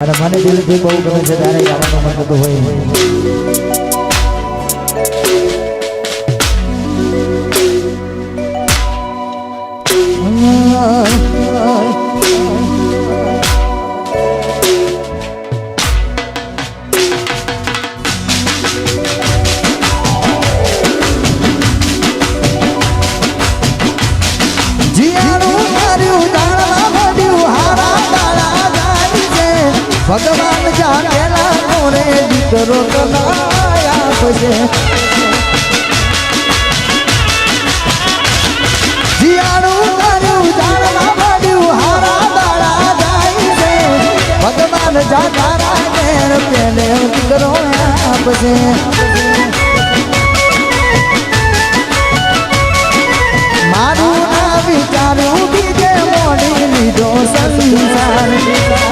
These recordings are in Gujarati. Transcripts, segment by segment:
અને મને દિલથી બહુ ગમે છે ત્યારે ગાવાનું મન થતું હોય ભગવાન જાણેલા કોને દીકરો કનાયા છે જીયાનું કર્યું જાણવા મળ્યું હારા દાડા જાય છે ભગવાન જાણેલા ઘેર પેલે દીકરો આપશે મારું ના વિચાર્યું બીજે મોડી લીધો સંસાર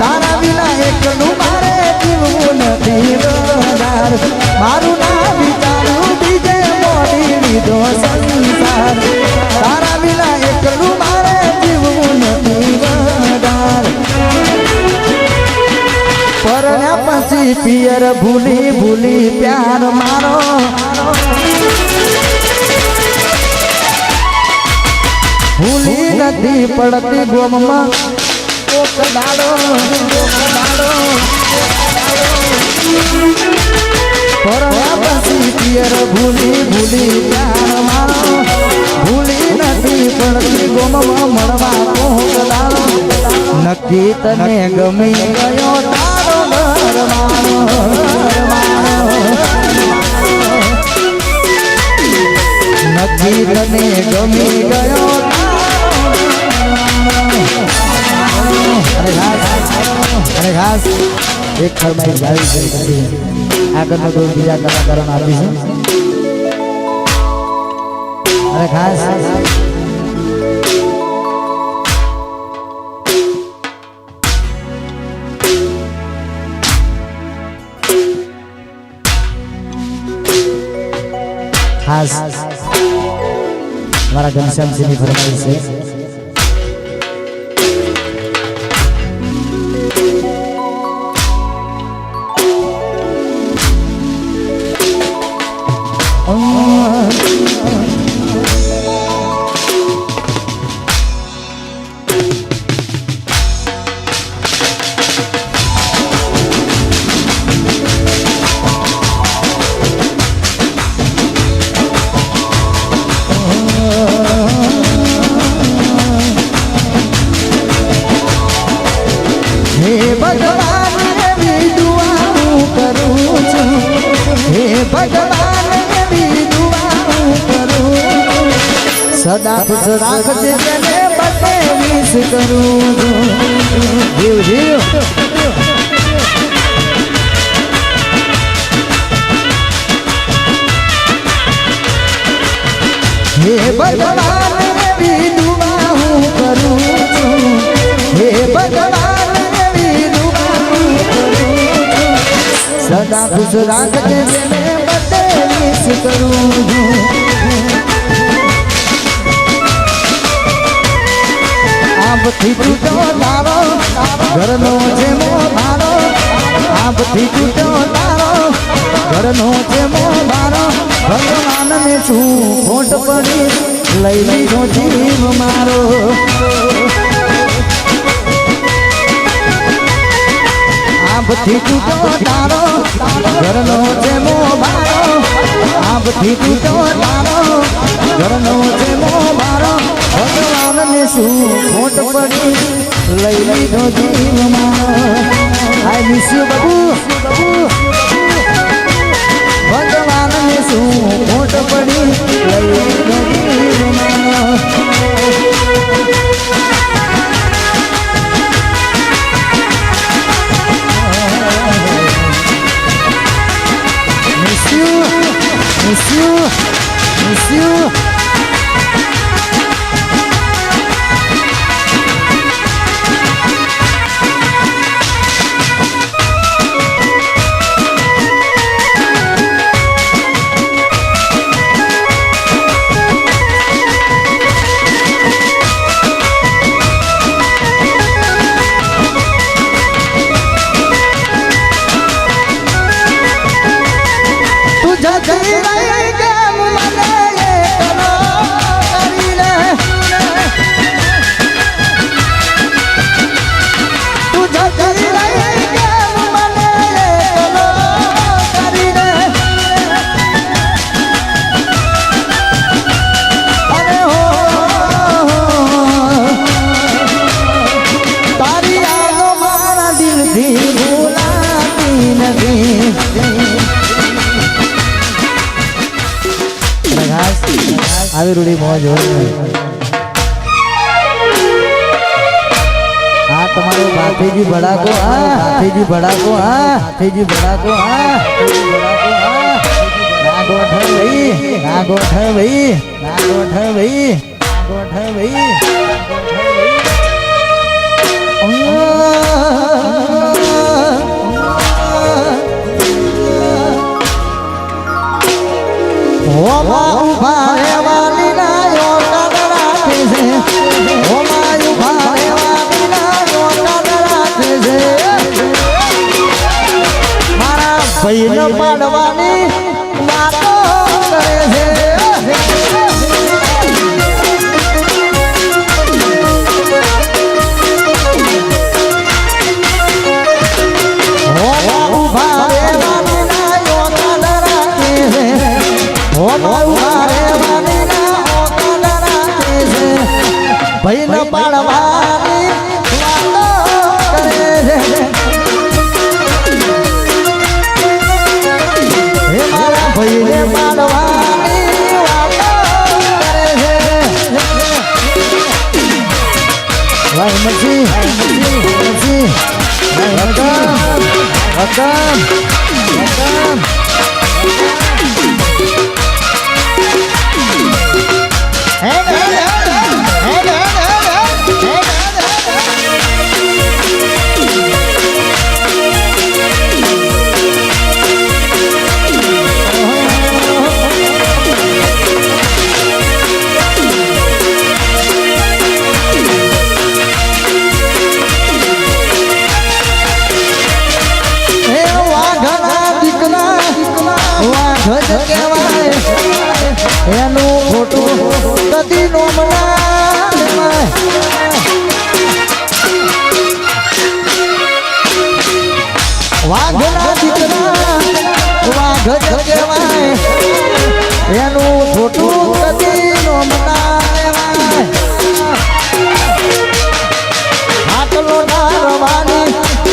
તારા વિના એકલું મારે જીવવું નથી વધાર મારું ના વિચાર્યું બીજે મોડી લીધો સંસાર તારા વિના એકલું મારે જીવવું નથી વધાર પરણ્યા પછી પિયર ભૂલી ભૂલી પ્યાર મારો ભૂલી નથી પડતી ગોમમાં કોક દાડો પરણ્યા પછી પિયર ભૂલી ભૂલી પ્યાર મારો ભૂલી નથી પડતી ગોમમાં મળવા કોક દાડો નક્કી તને ગમી ગયો તારો ઘર મારો નક્કી તને ગમી ગયો અને ખાસ એક ફરમાઈશ આવી છે પછી આગળનો કોઈ બીજા કલાકારોને આપીશું અને ખાસ ખાસ મારા ઘનશ્યામસિંહની ફરમાઈશ છે ભગવાન એવી દુઆ હું કરું છું હે ભગવાન એવી દુઆ હું કરું સદા ખુશ રાખજે તને બતે વિશ કરું જીવ જીવ હે ભગવાન એવી દુઆ હું કરું છું હે ભગવાન સદા ખુશ રાખજે તેને બતે વિશ કરું આબથી તૂટો તારો ઘરનો છે મો મારો આબથી તૂટો તારો ઘરનો છે મો મારો ભગવાનને શું ખોટ પડી લઈ લીધો જીવ મારો આબથી તૂટો તારો ઘરનો છે મો મારો આબથી તૂટો તારો ઘરનો છે મો મારો ભગવાનને શું ખોટ પડી લઈ લીધો જીવ મારો આઈ મિસ યુ બાબુ ભગવાનને શું ખોટ પડી લઈ લીધો જીવ મારો Miss you. જતી રહી કેમ મને એકલો કરીને તું જતી રહી કેમ મને એકલો કરીને અરે હો તારી યાદો મારા દિલથી ભૂલાતી નથી આવી રૂડી મોજ હોય હા તમારો ભાથીજી ભડાકો હા ભાથીજી ભડાકો હા ભાથીજી ભડાકો હા ના ગોઠ ભાઈ ના ગોઠ ભાઈ ના ગોઠ ભાઈ ના ગોઠ ભાઈ ઓમાં ઉભા રહેવાની ના યોગન રાખે છે ઓમાં ઉભા રહેવાની ના યોગન રાખે છે મારા ભાઈને પાડવાની વાતો કરે છે ઓમાં ઉભા રહેવાની ના યોગન રાખે છે ભાઈ ન પાડવાની વાતો કરે છે હે મારા ભાઈને પાડવાની વાતો કરે છે ભાઈ મચી વતન એનું ખોટું કદી નો મનાય વાઘના દીકરા વાઘ જ કહેવાય એનું ખોટું કદી નો મનાય આટલો નારવાની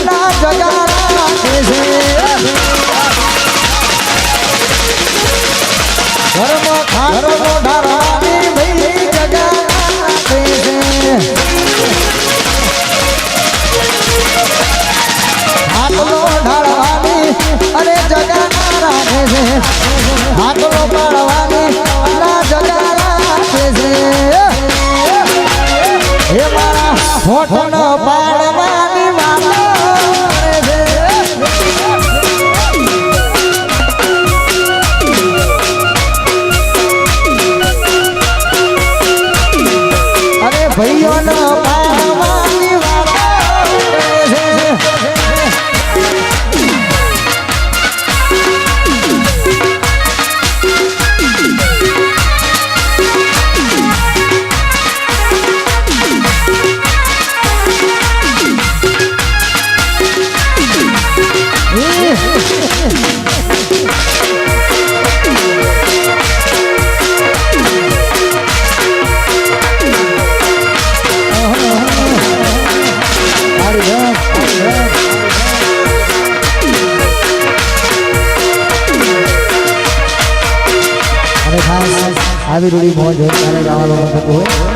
ના જગા રાખે છે ઘરમાં ખાટલો ઢારવાની ભાઈ જગા રાખે છે ખાટલો ઢાળવાની અરે જગા રાખે છે ખાટલો પાડવાની ના જગા રાખે છે હે મારા હોઠનો પાડવાની વાતો કરે છે ભાઈઓનો પાડવાની વાતો કરે છે આવી રૂડી મોજ હોય ત્યારે ગાવાનું થતું હોય